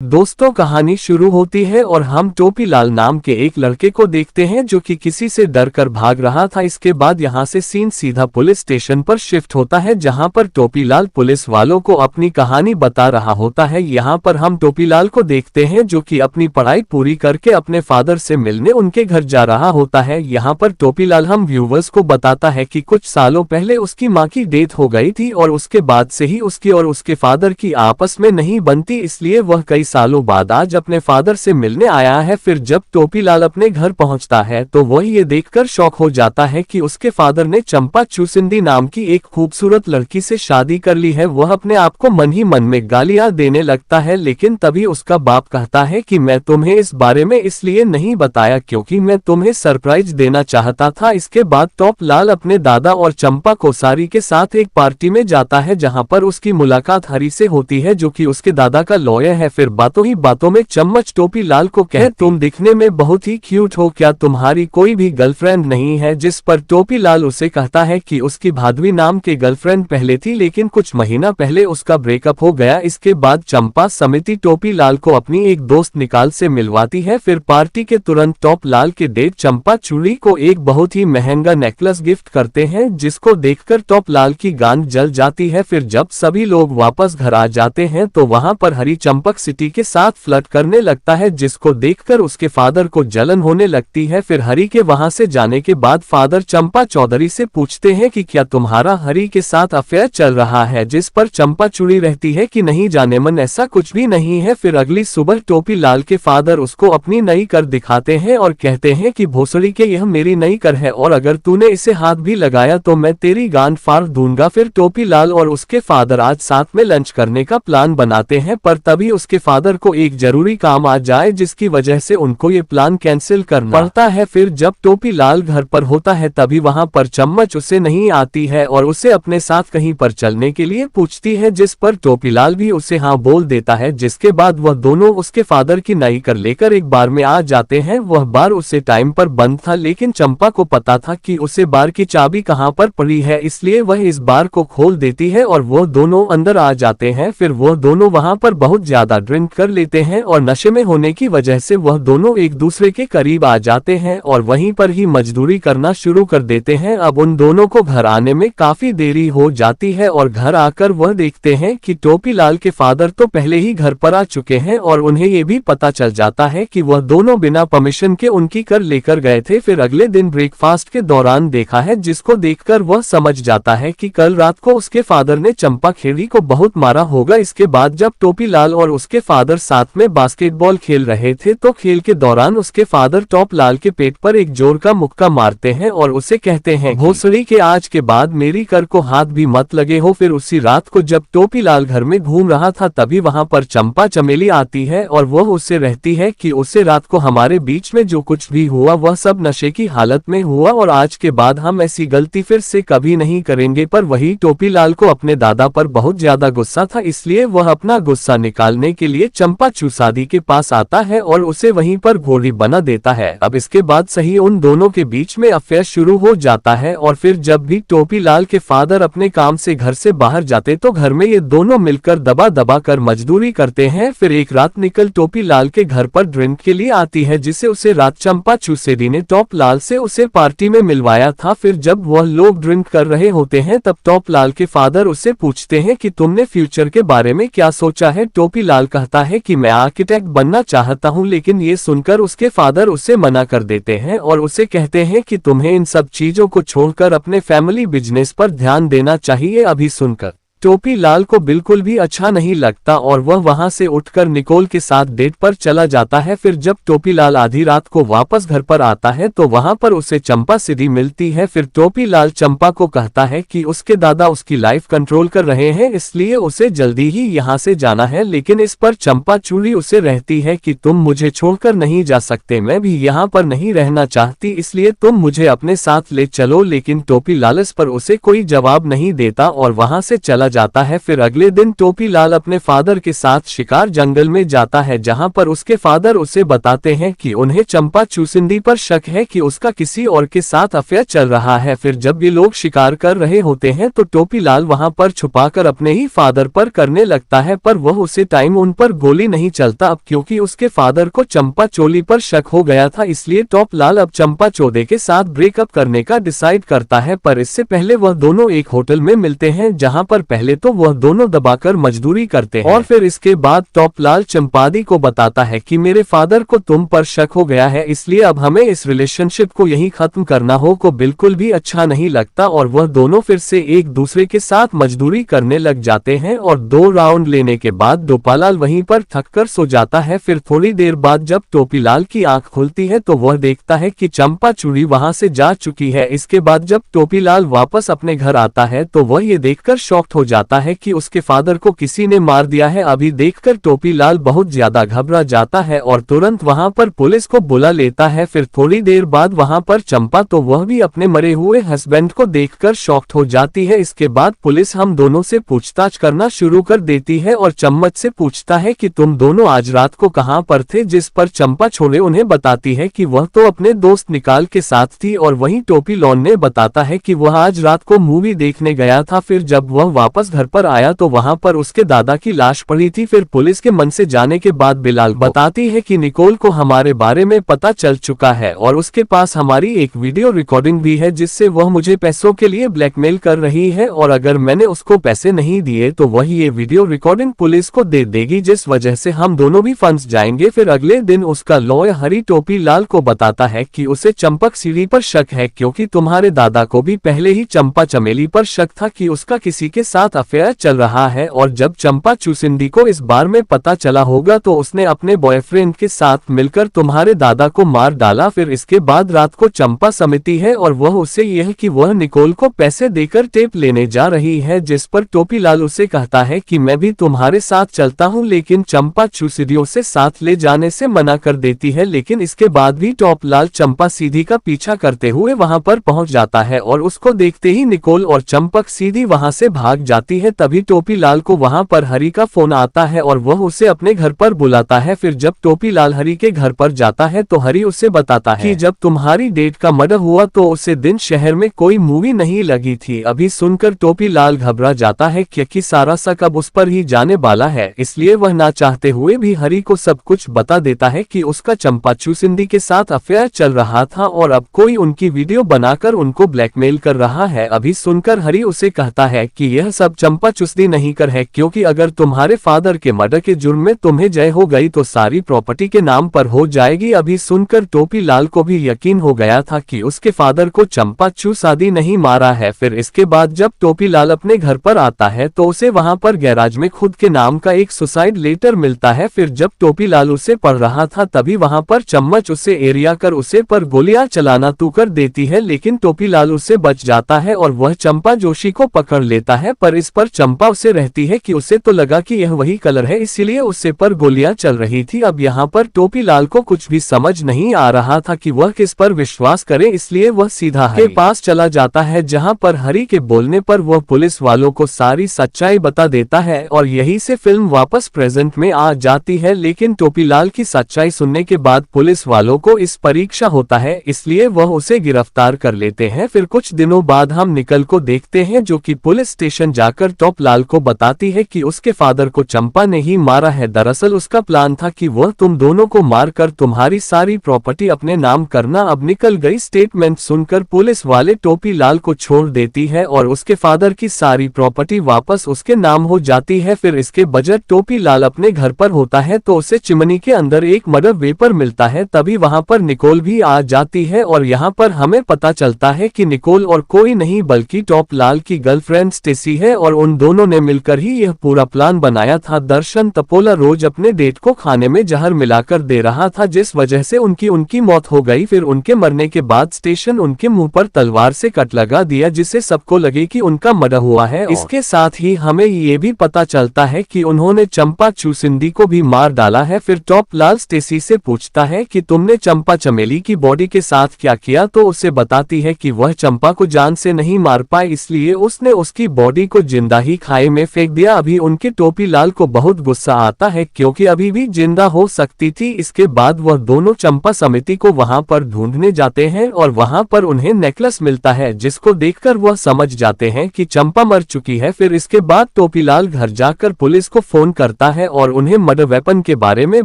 दोस्तों, कहानी शुरू होती है और हम टोपीलाल नाम के एक लड़के को देखते हैं जो कि किसी से डर कर भाग रहा था। इसके बाद यहाँ से सीन सीधा पुलिस स्टेशन पर शिफ्ट होता है जहाँ पर टोपीलाल पुलिस वालों को अपनी कहानी बता रहा होता है। यहाँ पर हम टोपीलाल को देखते हैं जो कि अपनी पढ़ाई पूरी करके अपने फादर से मिलने उनके घर जा रहा होता है। यहाँ पर टोपीलाल हम व्यूवर्स को बताता है कि कुछ सालों पहले उसकी माँ की डेथ हो गई थी और उसके बाद से ही उसकी और उसके फादर की आपस में नहीं बनती, इसलिए वह कई सालों बाद आज अपने फादर से मिलने आया है। फिर जब टोपीलाल अपने घर पहुंचता है तो वह ये देखकर शॉक हो जाता है कि उसके फादर ने चंपा चुसिंदी नाम की एक खूबसूरत लड़की से शादी कर ली है। वह अपने आप को मन ही मन में गालियां देने लगता है, लेकिन तभी उसका बाप कहता है कि मैं तुम्हें इस बारे में इसलिए नहीं बताया क्योंकि मैं तुम्हें सरप्राइज देना चाहता था। इसके बाद टोपीलाल अपने दादा और चंपा कोसारी के साथ एक पार्टी में जाता है जहां पर उसकी मुलाकात हरी से होती है जो कि उसके दादा का लॉयर है। फिर बातों ही बातों में चम्मच टोपीलाल को कहे, तुम दिखने में बहुत ही क्यूट हो, क्या तुम्हारी कोई भी गर्लफ्रेंड नहीं है? जिस पर टोपीलाल उसे कहता है कि उसकी भादवी नाम के गर्लफ्रेंड पहले थी लेकिन कुछ महीना पहले उसका ब्रेकअप हो गया। इसके बाद चंपा समिति टोपीलाल को अपनी एक दोस्त निकाल से मिलवाती है। फिर पार्टी के तुरंत टोपीलाल के डेट चंपा चूड़ी को एक बहुत ही महंगा नेकलेस गिफ्ट करते हैं जिसको देखकर टोपीलाल की गांड जल जाती है। फिर जब सभी लोग वापस घर आ जाते हैं तो वहां पर हरी चंपक सिटी के साथ फ्लर्ट करने लगता है जिसको देखकर उसके फादर को जलन होने लगती है। फिर हरी के वहां से जाने के बाद फादर चंपा चौधरी से पूछते हैं कि क्या तुम्हारा हरी के साथ अफेयर चल रहा है, जिस पर चंपा चुड़ी रहती है कि नहीं जाने मन, ऐसा कुछ भी नहीं है। फिर अगली सुबह टोपीलाल के फादर उसको अपनी नई कर दिखाते हैं और कहते हैं कि भोसड़ी के यह मेरी नई कर है और अगर तूने इसे हाथ भी लगाया तो मैं तेरी गांड फाड़ दूंगा। फिर टोपीलाल और उसके फादर आज साथ में लंच करने का प्लान बनाते हैं पर तभी उसके फादर को एक जरूरी काम आ जाए जिसकी वजह से उनको ये प्लान कैंसिल करना पड़ता है। फिर जब टोपीलाल घर पर होता है तभी वहां पर चम्मच उसे नहीं आती है और उसे अपने साथ कहीं पर चलने के लिए पूछती है, जिस पर टोपीलाल भी उसे हाँ बोल देता है। जिसके बाद वह दोनों उसके फादर की नई कर लेकर एक बार में आ जाते हैं। वह बार उसे टाइम पर बंद था लेकिन चंपा को पता था कि उसे बार की चाबी कहाँ पर पड़ी है, इसलिए वह इस बार को खोल देती है और वो दोनों अंदर आ जाते हैं। फिर वह दोनों वहां पर बहुत ज्यादा ड्रिंक कर लेते हैं और नशे में होने की वजह से वह दोनों एक दूसरे के करीब आ जाते हैं और वहीं पर ही मजदूरी करना शुरू कर देते हैं। अब उन दोनों को घर आने में काफी देरी हो जाती है और घर आकर वह देखते हैं कि टोपीलाल के फादर तो पहले ही घर पर आ चुके हैं और उन्हें ये भी पता चल जाता है कि वह दोनों बिना परमिशन के उनकी कर लेकर गए थे। फिर अगले दिन ब्रेकफास्ट के दौरान देखा है जिसको देखकर वह समझ जाता है कि कल रात को उसके फादर ने चंपा खेड़ी को बहुत मारा होगा। इसके बाद जब टोपीलाल और उसके फादर साथ में बास्केटबॉल खेल रहे थे तो खेल के दौरान उसके फादर टोपीलाल के पेट पर एक जोर का मुक्का मारते हैं और उसे कहते हैं, भोसड़ी के आज के बाद मेरी कर को हाथ भी मत लगे हो। फिर उसी रात को जब टोपीलाल घर में घूम रहा था तभी वहां पर चंपा चमेली आती है और वह उससे रहती है कि उससे रात को हमारे बीच में जो कुछ भी हुआ वह सब नशे की हालत में हुआ और आज के बाद हम ऐसी गलती फिर से कभी नहीं करेंगे। पर वही टोपीलाल को अपने दादा पर बहुत ज्यादा गुस्सा था, इसलिए वह अपना गुस्सा निकालने के लिए चंपा चुसादी के पास आता है और उसे वहीं पर घोड़ी बना देता है। अब इसके बाद सही उन दोनों के बीच में अफेयर शुरू हो जाता है और फिर जब भी टोपीलाल के फादर अपने काम से घर से बाहर जाते तो घर में ये दोनों मिलकर दबा दबा कर मजदूरी करते हैं। फिर एक रात निकल टोपीलाल के घर पर ड्रिंक के लिए आती है जिसे उसे रात चंपा चुसेदी ने टोपीलाल से उसे पार्टी में मिलवाया था। फिर जब वह लोग ड्रिंक कर रहे होते हैं तब टोपीलाल के फादर उससे पूछते हैं कि तुमने फ्यूचर के बारे में क्या सोचा है। टोपीलाल कहता है कि मैं आर्किटेक्ट बनना चाहता हूं, लेकिन ये सुनकर उसके फादर उसे मना कर देते हैं और उसे कहते हैं कि तुम्हें इन सब चीजों को छोड़कर अपने फैमिली बिजनेस पर ध्यान देना चाहिए। अभी सुनकर टोपीलाल को बिल्कुल भी अच्छा नहीं लगता और वह वहां से उठकर निकोल के साथ डेट पर चला जाता है। फिर जब टोपीलाल आधी रात को वापस घर पर आता है तो वहां पर उसे चंपा सिद्धि मिलती है। फिर टोपीलाल चंपा को कहता है कि उसके दादा उसकी लाइफ कंट्रोल कर रहे हैं इसलिए उसे जल्दी ही यहाँ से जाना है, लेकिन इस पर चंपा चूड़ी उसे रहती है कि तुम मुझे छोड़कर नहीं जा सकते, मैं भी यहाँ पर नहीं रहना चाहती, इसलिए तुम मुझे अपने साथ ले चलो। लेकिन टोपीलाल इस पर उसे कोई जवाब नहीं देता और वहां से चला चला जाता है। फिर अगले दिन टोपीलाल अपने फादर के साथ शिकार जंगल में जाता है, जहां पर उसके फादर उसे बताते हैं कि उन्हें चंपा चूसिंदी पर शक है कि उसका किसी और के साथ अफेयर चल रहा है। फिर जब ये लोग शिकार कर रहे होते हैं तो टोपीलाल वहां पर छुपाकर अपने ही फादर पर करने लगता है, पर वह उसे टाइम उन पर गोली नहीं चलता। अब क्योंकि उसके फादर को चंपा चोली पर शक हो गया था, इसलिए टोपीलाल अब चंपा चौधे के साथ ब्रेकअप करने का डिसाइड करता है। पर इससे पहले वह दोनों एक होटल में मिलते हैं, जहां पर पहले तो वह दोनों दबाकर मजदूरी करते हैं और फिर इसके बाद टोपीलाल चंपादी को बताता है कि मेरे फादर को तुम पर शक हो गया है, इसलिए अब हमें इस रिलेशनशिप को यहीं खत्म करना हो। को बिल्कुल भी अच्छा नहीं लगता और वह दोनों फिर से एक दूसरे के साथ मजदूरी करने लग जाते हैं और 2 राउंड लेने के बाद टोपीलाल वहीं पर थककर सो जाता है। फिर थोड़ी देर बाद जब टोपीलाल की आंख खुलती है तो वह देखता है कि चंपा चूड़ी वहां से जा चुकी है। इसके बाद जब टोपीलाल वापस अपने घर आता है तो वह ये देखकर शॉक्ड हो जाता है कि उसके फादर को किसी ने मार दिया है। अभी देखकर टोपीलाल बहुत ज्यादा घबरा जाता है और तुरंत वहां पर पुलिस को बुला लेता है। फिर थोड़ी देर बाद वहां पर चंपा तो वह भी अपने मरे हुए हस्बैंड को देखकर शॉक्ड हो जाती है। इसके बाद पुलिस हम दोनों से पूछताछ करना शुरू कर देती है और चम्मच से पूछता है कि तुम दोनों आज रात को कहां पर थे, जिस पर चंपा छोड़े उन्हें बताती है कि वह तो अपने दोस्त निकाल के साथ थी और वहीं टोपीलाल ने बताता है कि वह आज रात को मूवी देखने गया था। फिर जब वह वापस घर पर आया तो वहां पर उसके दादा की लाश पड़ी थी। फिर पुलिस के मन से जाने के बाद बिलाल बताती है कि निकोल को हमारे बारे में पता चल चुका है और उसके पास हमारी एक वीडियो रिकॉर्डिंग भी है, जिससे वह मुझे पैसों के लिए ब्लैकमेल कर रही है और अगर मैंने उसको पैसे नहीं दिए तो वह ये वीडियो रिकॉर्डिंग पुलिस को दे देगी, जिस वजह से हम दोनों भी फंस जाएंगे। फिर अगले दिन उसका लॉयर हरी टोपीलाल को बताता है कि उसे चंपक सीढ़ी पर शक है, क्योंकि तुम्हारे दादा को भी पहले ही चंपा चमेली पर शक था कि उसका किसी के साथ अफेयर चल रहा है और जब चंपा चूसिंदी को इस बार में पता चला होगा तो उसने अपने बॉयफ्रेंड के साथ मिलकर तुम्हारे दादा को मार डाला। फिर इसके बाद रात को चंपा समझती है और वह उसे यह कि वह निकोल को पैसे देकर टेप लेने जा रही है, जिस पर टोपीलाल उसे कहता है कि मैं भी तुम्हारे साथ चलता हूं, लेकिन चंपा चूसिदियों से साथ ले जाने से मना कर देती है। लेकिन इसके बाद भी टोपीलाल चंपा सीधी का पीछा करते हुए वहां पर पहुंच जाता है और उसको देखते ही निकोल और चंपक सीधी वहां से भाग जाती है। तभी टोपीलाल को वहां पर हरी का फोन आता है और वह उसे अपने घर पर बुलाता है। फिर जब टोपीलाल हरी के घर पर जाता है तो हरी उसे बताता है कि जब तुम्हारी डेट का मर्डर हुआ तो उसे दिन शहर में कोई मूवी नहीं लगी थी। अभी सुनकर टोपीलाल घबरा जाता है क्योंकि सारा शक अब उस पर ही जाने वाला है, इसलिए वह ना चाहते हुए भी हरी को सब कुछ बता देता है कि उसका चंपा चूसिंदी के साथ अफेयर चल रहा था और अब कोई उनकी वीडियो बनाकर उनको ब्लैकमेल कर रहा है। अभी सुनकर हरी उसे कहता है कि यह सब चंपा चूसदी नहीं कर है, क्योंकि अगर तुम्हारे फादर के मर्डर के जुर्म में तुम्हें जय हो गई तो सारी प्रॉपर्टी के नाम पर हो जाएगी। अभी सुनकर टोपीलाल को भी यकीन हो गया था कि उसके फादर को चंपा चूसादी नहीं मारा है। फिर इसके बाद जब टोपीलाल अपने घर पर आता है तो उसे वहां पर गैराज में खुद के नाम का एक सुसाइड लेटर मिलता है। फिर जब टोपीलाल उसे पढ़ रहा था तभी वहां पर चम्मच उसे एरिया कर उसे पर गोलियां चलाना तू कर देती है, लेकिन टोपीलाल उससे बच जाता है और वह चंपा जोशी को पकड़ लेता है। पर इस पर चंपा उसे रहती है कि उसे तो लगा कि यह वही कलर है, इसीलिए उससे पर गोलियां चल रही थी। अब यहाँ पर टोपीलाल को कुछ भी समझ नहीं आ रहा था कि वह किस पर विश्वास करे, इसलिए वह सीधा हरी के पास चला जाता है, जहाँ पर हरी के बोलने पर वह पुलिस वालों को सारी सच्चाई बता देता है और यही से फिल्म वापस प्रेजेंट में आ जाती है। लेकिन टोपीलाल की सच्चाई सुनने के बाद पुलिस वालों को इस परीक्षा होता है, इसलिए वह उसे गिरफ्तार कर लेते हैं। फिर कुछ दिनों बाद हम निकल को देखते हैं, जो कि पुलिस स्टेशन जाकर टोपीलाल को बताती है कि उसके फादर को चंपा ने ही मारा है। दरअसल उसका प्लान था कि वह तुम दोनों को मारकर तुम्हारी सारी प्रॉपर्टी अपने नाम करना। अब निकल गई स्टेटमेंट सुनकर पुलिस वाले टोपीलाल को छोड़ देती है और उसके फादर की सारी प्रॉपर्टी वापस उसके नाम हो जाती है। फिर इसके बजट टोपीलाल अपने घर पर होता है तो उसे चिमनी के अंदर एक मर्डर वेपर मिलता है। तभी वहां पर निकोल भी आ जाती है और यहाँ पर हमें पता चलता है कि निकोल और कोई नहीं बल्कि टोपीलाल की गर्लफ्रेंड स्टेसी है और उन दोनों ने मिलकर ही यह पूरा प्लान बनाया था। दर्शन तपोला रोज अपने डेट को खाने में जहर मिलाकर दे रहा था, जिस वजह से उनकी मौत हो गई। फिर उनके मरने के बाद स्टेशन उनके मुंह पर तलवार से कट लगा दिया, जिससे सबको लगे कि उनका मर्डर हुआ है। इसके साथ ही हमें ये भी पता चलता है कि उन्होंने चंपा चूसिंदी को भी मार डाला है। फिर टोपीलाल स्टेसी से पूछता है कि तुमने चंपा चमेली की बॉडी के साथ क्या किया, तो उसे बताती है कि वह चंपा को जान से नहीं मार पाए, इसलिए उसने उसकी बॉडी को जिंदा ही खाई में फेंक दिया। अभी उनके टोपी लाल को बहुत गुस्सा आता है क्योंकि अभी भी जिंदा हो सकती थी। इसके बाद वह दोनों चंपा समिति को वहां पर ढूंढने जाते हैं और वहां पर उन्हें नेकलेस मिलता है, जिसको देखकर वह समझ जाते हैं कि चंपा मर चुकी है। फिर इसके बाद टोपीलाल घर जाकर पुलिस को फोन करता है और उन्हें मर्डर वेपन के बारे में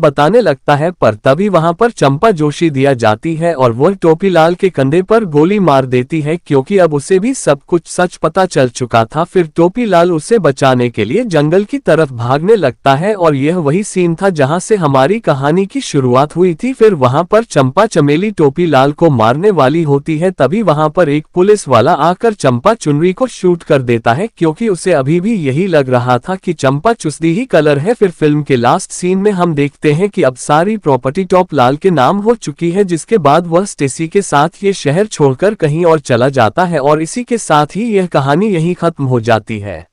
बताने लगता है, पर तभी वहां पर चंपा जोशी दिया जाती है और वह टोपीलाल के कंधे पर गोली मार देती है क्योंकि अब उसे भी सब कुछ सच पता चल चुका था। फिर टोपीलाल उसे बचाने के लिए जंगल की तरफ भागने लगता है और यह वही सीन था जहां से हमारी कहानी की शुरुआत हुई थी। फिर वहां पर चंपा चमेली टोपीलाल को मारने वाली होती है, तभी वहां पर एक पुलिस वाला आकर चंपा चुनरी को शूट कर देता है क्योंकि उसे अभी भी यही लग रहा था कि चंपा चुस्दी ही कलर है। फिर फिल्म के लास्ट सीन में हम देखते हैं कि अब सारी प्रॉपर्टी टोपीलाल के नाम हो चुकी है, जिसके बाद वह स्टेसी के साथ ये शहर छोड़कर कहीं और चला जाता है और इसी के साथ ही यह कहानी यहीं खत्म हो जाती है।